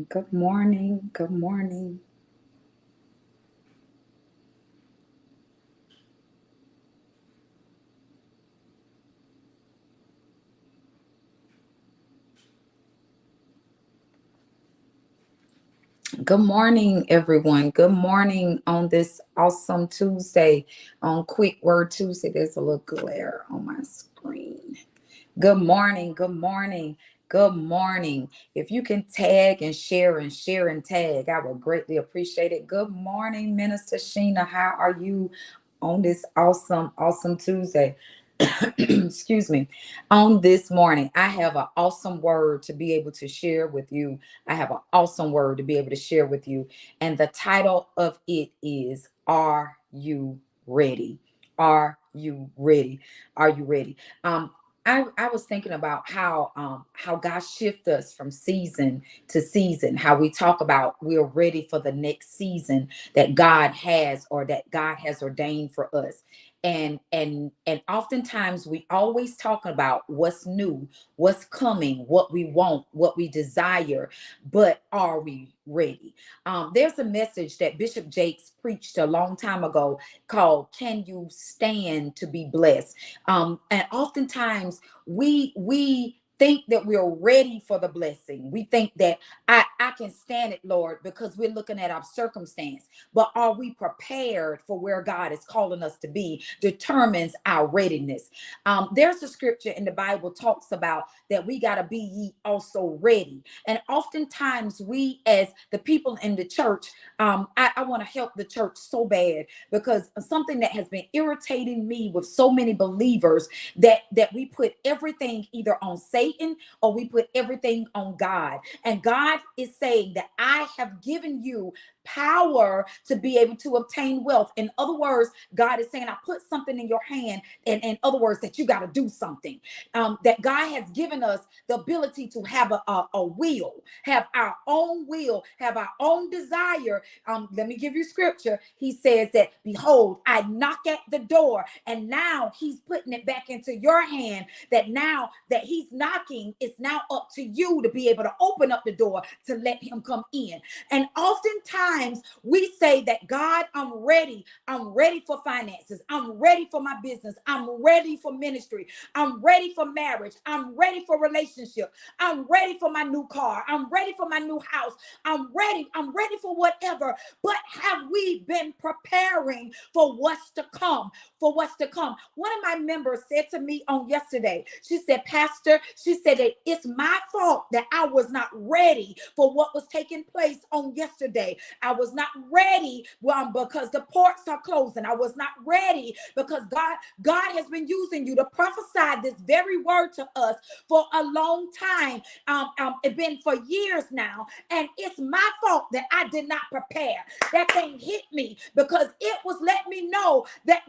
Good morning. Good morning. Good morning, everyone. Good morning on this awesome Tuesday, on Quick Word Tuesday. There's a little glare on my screen. Good morning. Good morning. Good morning. If you can tag and share and tag, I would greatly appreciate it. Good morning, Minister Sheena. How are you on this awesome Tuesday? Excuse me. On this morning, I have an awesome word to be able to share with you. I have an awesome word to be able to share with you. And the title of it is Are You Ready? Are you ready? Are you ready? I was thinking about how God shifts us from season to season, how we talk about we're ready for the next season that God has or that God has ordained for us. And oftentimes we always talk about what's new, what's coming, what we want, what we desire, but are we ready? There's a message that Bishop Jakes preached a long time ago called "Can You Stand to Be Blessed?" And oftentimes we think that we're ready for the blessing. We think that I can stand it, Lord, because we're looking at our circumstance. But are we prepared for where God is calling us to be? Determines our readiness. There's a scripture in the Bible talks about that we got to be ye also ready. And oftentimes we, as the people in the church, I want to help the church so bad because something that has been irritating me with so many believers that we put everything either on Satan or we put everything on God. And God is saying that I have given you power to be able to obtain wealth. In other words, God is saying, I put something in your hand, and in other words, that you got to do something. That God has given us the ability to have a will, have our own will, have our own desire. Let me give you scripture. He says that, behold, I knock at the door, and now he's putting it back into your hand. That now that he's knocking, it's now up to you to be able to open up the door to let him come in. And oftentimes we say that, God, I'm ready. I'm ready for finances. I'm ready for my business. I'm ready for ministry. I'm ready for marriage. I'm ready for relationship. I'm ready for my new car. I'm ready for my new house. I'm ready. I'm ready for whatever. But have we been preparing for what's to come? For what's to come? One of my members said to me on yesterday, she said, Pastor, she said that it's my fault that I was not ready for what was taking place on yesterday. I was not ready because the ports are closing. I was not ready because God has been using you to prophesy this very word to us for a long time. It's been for years now, and it's my fault that I did not prepare. That thing hit me because it was letting me know that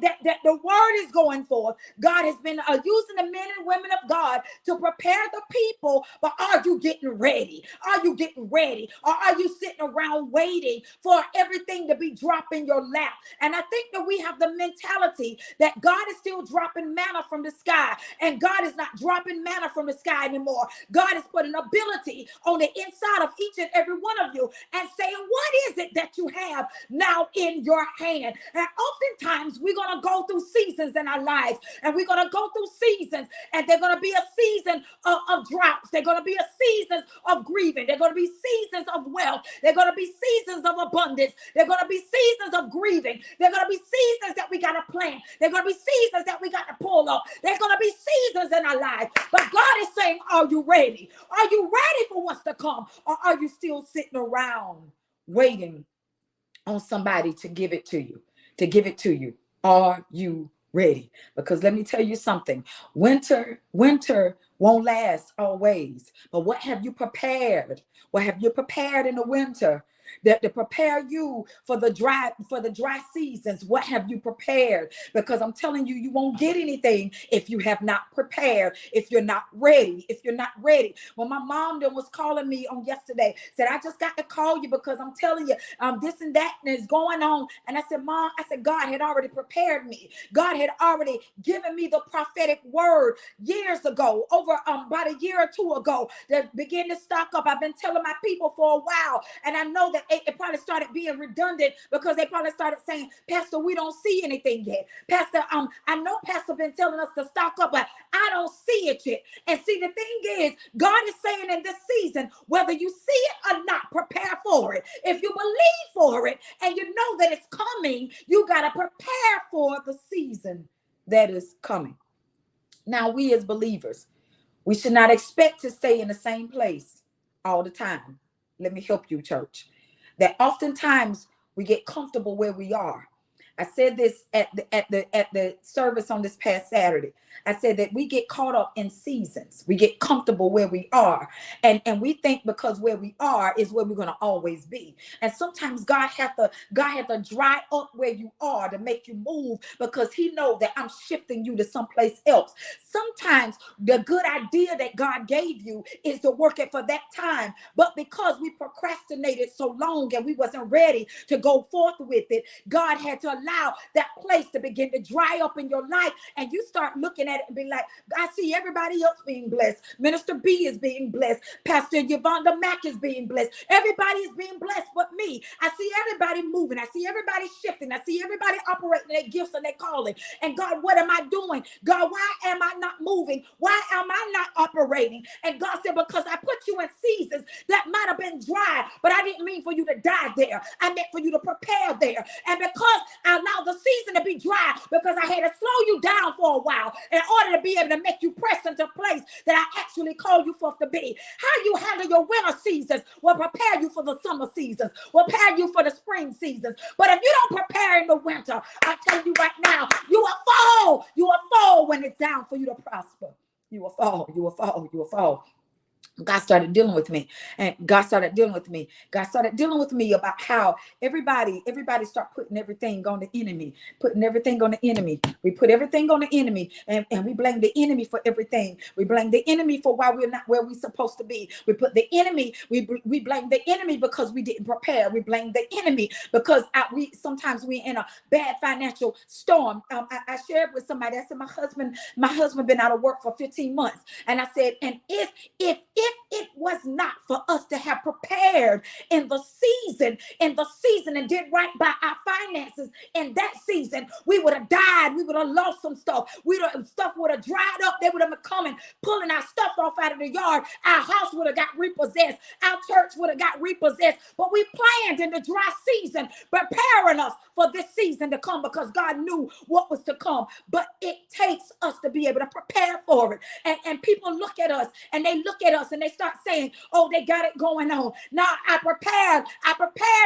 the word is going forth. God has been using the men and women of God to prepare the people, but are you getting ready? Are you getting ready? Or are you sitting around waiting for everything to be dropped in your lap? And I think that we have the mentality that God is still dropping manna from the sky, and God is not dropping manna from the sky anymore. God has put an ability on the inside of each and every one of you and saying, what is it that you have now in your hand? And oftentimes we're going to go through seasons in our lives, and we're going to go through seasons, and they're going to be a season of droughts. They're going to be a season of grieving. They're going to be seasons of wealth. They're going to be seasons of abundance. They're going to be seasons of grieving. They're going to be seasons that we got to plan. They're going to be seasons that we got to pull up. There's going to be seasons in our life. But God is saying, are you ready? Are you ready for what's to come? Or are you still sitting around waiting on somebody to give it to you? To give it to you. Are you ready? Because let me tell you something. Winter won't last always. But what have you prepared? What have you prepared in the winter that to prepare you for the dry seasons. What have you prepared? Because I'm telling you, you won't get anything if you have not prepared, if you're not ready, When my mom then was calling me on yesterday, said, I just got to call you because I'm telling you, this and that is going on. And I said, Mom, I said, God had already prepared me. God had already given me the prophetic word years ago, over about a year or two ago, that began to stock up. I've been telling my people for a while, and I know that it probably started being redundant because they probably started saying, Pastor, we don't see anything yet. Pastor, I know Pastor been telling us to stock up, but I don't see it yet. And see, the thing is, God is saying in this season, whether you see it or not, prepare for it. If you believe for it and you know that it's coming, you got to prepare for the season that is coming. Now, we as believers, we should not expect to stay in the same place all the time. Let me help you, church. That oftentimes we get comfortable where we are. I said this at the service on this past Saturday. I said that we get caught up in seasons. We get comfortable where we are. And we think because where we are is where we're going to always be. And sometimes God had to dry up where you are to make you move, because he knows that I'm shifting you to someplace else. Sometimes the good idea that God gave you is to work it for that time. But because we procrastinated so long and we wasn't ready to go forth with it, God had to allow that place to begin to dry up in your life. And you start looking at it and be like, I see everybody else being blessed. Minister B is being blessed. Pastor Yvonne Mack is being blessed. Everybody is being blessed but me. I see everybody moving. I see everybody shifting. I see everybody operating their gifts and their calling. And God, what am I doing? God, why am I not moving? Why am I not operating? And God said, because I put you in seasons that might have been dry, but I didn't mean for you to die there. I meant for you to prepare there. And because I allowed the season to be dry, because I had to slow you down for a while in order to be able to make you press into place that I actually called you forth to be. How you handle your winter seasons will prepare you for the summer seasons, will prepare you for the spring seasons. But if you don't prepare in the winter, I tell you right now, you will fall. You will fall when it's down for you to prosper. You will fall. You will fall. You will fall. God started dealing with me, and God started dealing with me. God started dealing with me about how everybody start putting everything on the enemy, putting everything on the enemy. We put everything on the enemy, and we blame the enemy for everything. We blame the enemy for why we're not where we're supposed to be. We put the enemy, we blame the enemy because we didn't prepare. We blame the enemy because sometimes we're in a bad financial storm. I shared with somebody, I said, my husband been out of work for 15 months. And I said, and if it was not for us to have prepared in the season and did right by our finances in that season, we would have died. We would have lost some stuff. Stuff would have dried up. They would have been coming, pulling our stuff off out of the yard. Our house would have got repossessed. Our church would have got repossessed. But we planned in the dry season, preparing us for this season to come, because God knew what was to come. But it takes us to be able to prepare for it. And people look at us and they start saying, oh, they got it going on. Now I prepared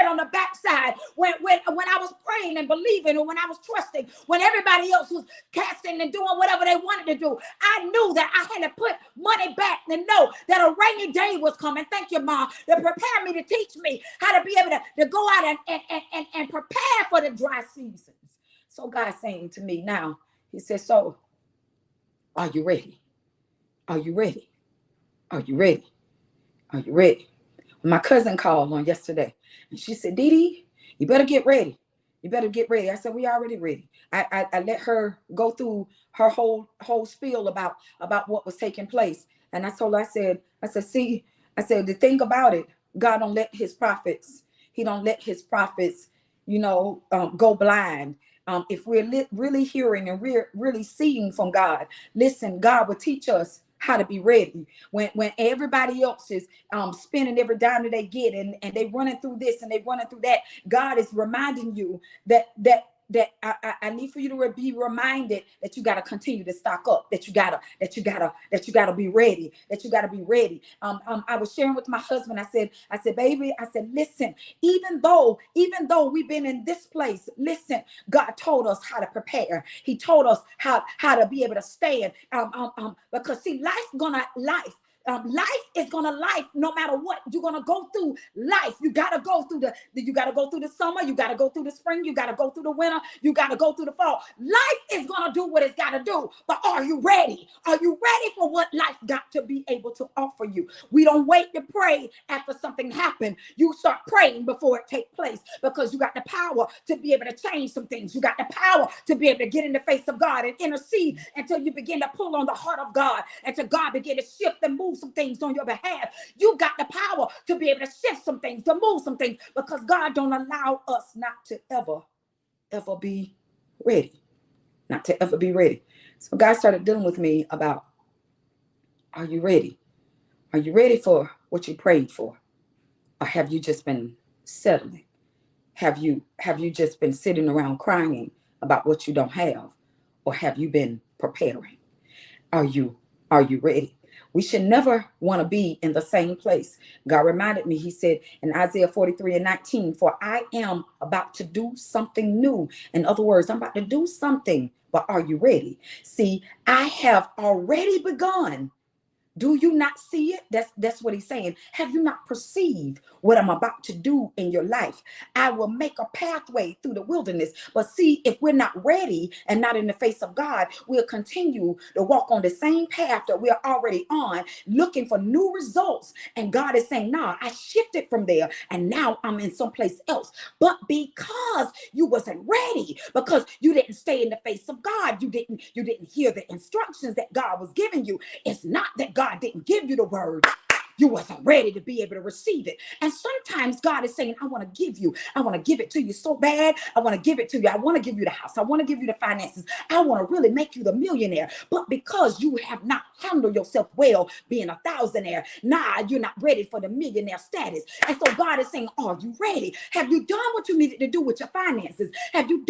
on the backside when I was praying and believing, or when I was trusting, when everybody else was casting and doing whatever they wanted to do. I knew that I had to put money back and know that a rainy day was coming. Thank you, Mom, to prepare me, to teach me how to be able to go out and prepare for the dry seasons. So God's saying to me now, he says, so are you ready? Are you ready? Are you ready? Are you ready? My cousin called on yesterday, and she said, Dee Dee, you better get ready. You better get ready. I said, we already ready. I let her go through her whole spiel about what was taking place. And I told her, I said, the thing about it, God don't let his prophets, he don't let his prophets, go blind. If we're really hearing and we're really seeing from God, listen, God will teach us how to be ready when everybody else is spending every dime that they get, and they running through this and they running through that. God is reminding you that I need for you to be reminded that you got to continue to stock up, that you gotta be ready, I was sharing with my husband. I said, baby, I said, listen, even though we've been in this place, listen, God told us how to prepare. He told us how to be able to stand. Because see, life Life is gonna life no matter what. You're gonna go through life. You gotta go through you gotta go through the summer, you gotta go through the spring, you gotta go through the winter, you gotta go through the fall. Life is gonna do what it's gotta do. But are you ready? Are you ready for what life got to be able to offer you? We don't wait to pray after something happened. You start praying before it takes place, because you got the power to be able to change some things. You got the power to be able to get in the face of God and intercede until you begin to pull on the heart of God, and to God begin to shift and move some things on your behalf. You got the power to be able to shift some things, to move some things, because God don't allow us not to ever be ready. Not to ever be ready. So God started dealing with me about, are you ready? Are you ready for what you prayed for? Or have you just been settling? Have you just been sitting around crying about what you don't have? Or have you been preparing? Are you ready? We should never want to be in the same place. God reminded me, he said in Isaiah 43:19, for I am about to do something new. In other words, I'm about to do something, but are you ready? See, I have already begun. Do you not see it? That's what he's saying. Have you not perceived what I'm about to do in your life? I will make a pathway through the wilderness. But see, if we're not ready and not in the face of God, we'll continue to walk on the same path that we're already on, looking for new results. And God is saying, nah, I shifted from there and now I'm in someplace else. But because you wasn't ready, because you didn't stay in the face of God, you didn't hear the instructions that God was giving you. It's not that God didn't give you the word. You wasn't ready to be able to receive it. And sometimes God is saying, I want to give it to you so bad. I want to give it to you. I want to give you the house. I want to give you the finances. I want to really make you the millionaire. But because you have not handled yourself well being a thousandaire, you're not ready for the millionaire status. And so God is saying, are you ready? Have you done what you needed to do with your finances? Have you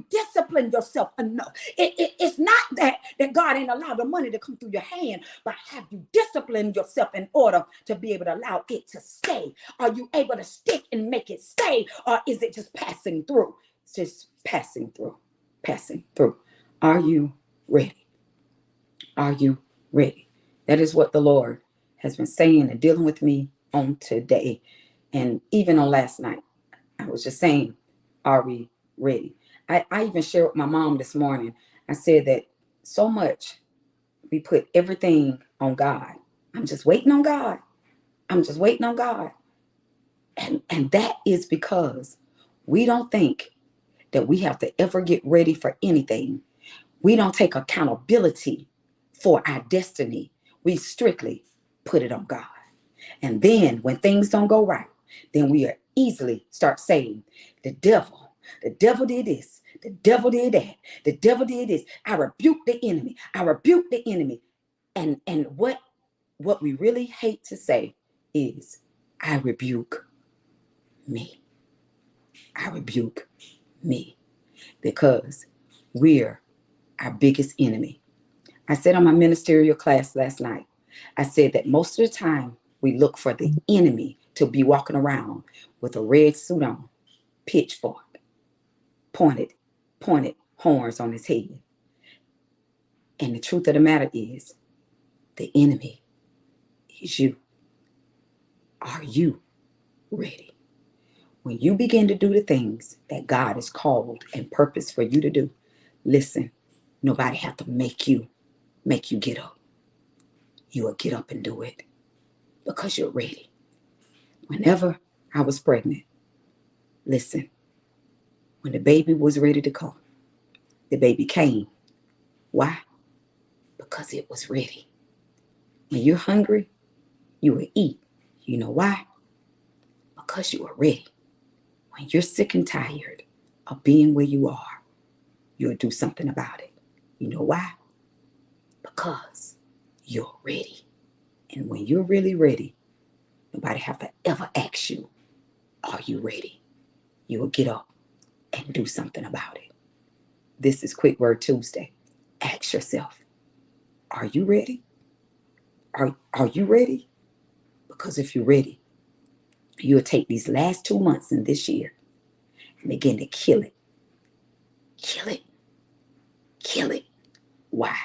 disciplined yourself enough? It's not that God ain't allowed the money to come through your hand, but have you disciplined yourself in order to be able to allow it to stay? Are you able to stick and make it stay? Or is it just passing through? It's just passing through. Are you ready? Are you ready? That is what the Lord has been saying and dealing with me on today. And even on last night, I was just saying, are we ready? I even shared with my mom this morning. I said that so much we put everything on God. I'm just waiting on God. I'm just waiting on God. And that is because we don't think that we have to ever get ready for anything. We don't take accountability for our destiny. We strictly put it on God. And then when things don't go right, then we are easily start saying, the devil did this, the devil did that, the devil did this. I rebuke the enemy. I rebuke the enemy. And what we really hate to say is, I rebuke me. I rebuke me. Because we're our biggest enemy. I said on my ministerial class last night, I said that most of the time we look for the enemy to be walking around with a red suit on, pitchfork, pointed horns on his head. And the truth of the matter is, the enemy is you. Are you ready? When you begin to do the things that God has called and purposed for you to do, listen, nobody have to make you get up. You will get up and do it because you're ready. Whenever I was pregnant, listen, when the baby was ready to come, the baby came. Why? Because it was ready. When you're hungry, you will eat. You know why? Because you are ready. When you're sick and tired of being where you are, you'll do something about it. You know why? Because you're ready. And when you're really ready, nobody have to ever ask you, are you ready? You will get up and do something about it. This is Quick Word Tuesday. Ask yourself, are you ready? Are you ready? Because if you're ready, you'll take these last 2 months in this year and begin to kill it. Kill it. Kill it. Why?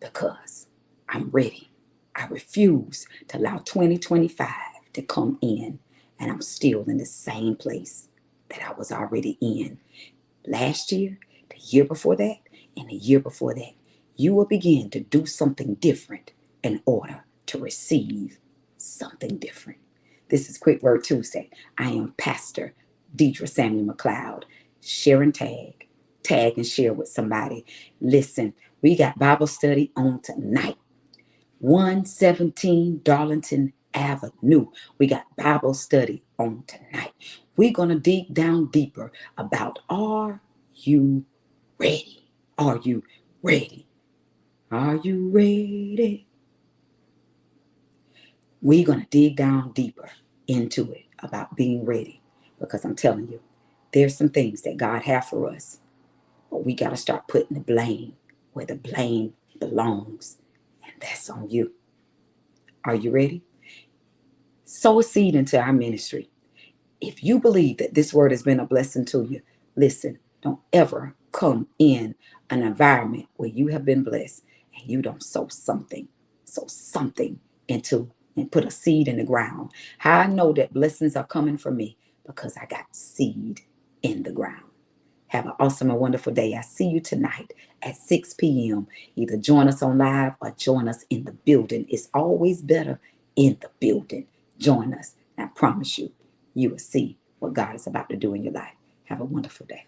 Because I'm ready. I refuse to allow 2025 to come in and I'm still in the same place that I was already in last year, the year before that, and the year before that. You will begin to do something different in order to receive something different. This is Quick Word Tuesday. I am Pastor Deidre Samuel McLeod. Share and tag and share with somebody. Listen, we got Bible study on tonight. 117 Darlington Avenue. We got Bible study on tonight. We're going to dig down deeper about, are you ready? Are you ready? Are you ready? We're going to dig down deeper into it about being ready, because I'm telling you, there's some things that God has for us, but we got to start putting the blame where the blame belongs, and that's on you. Are you ready? Sow a seed into our ministry. If you believe that this word has been a blessing to you, listen, don't ever come in an environment where you have been blessed and you don't sow something into and put a seed in the ground. How I know that blessings are coming for me? Because I got seed in the ground. Have an awesome and wonderful day. I see you tonight at 6 p.m. Either join us on live or join us in the building. It's always better in the building. Join us. I promise you, you will see what God is about to do in your life. Have a wonderful day.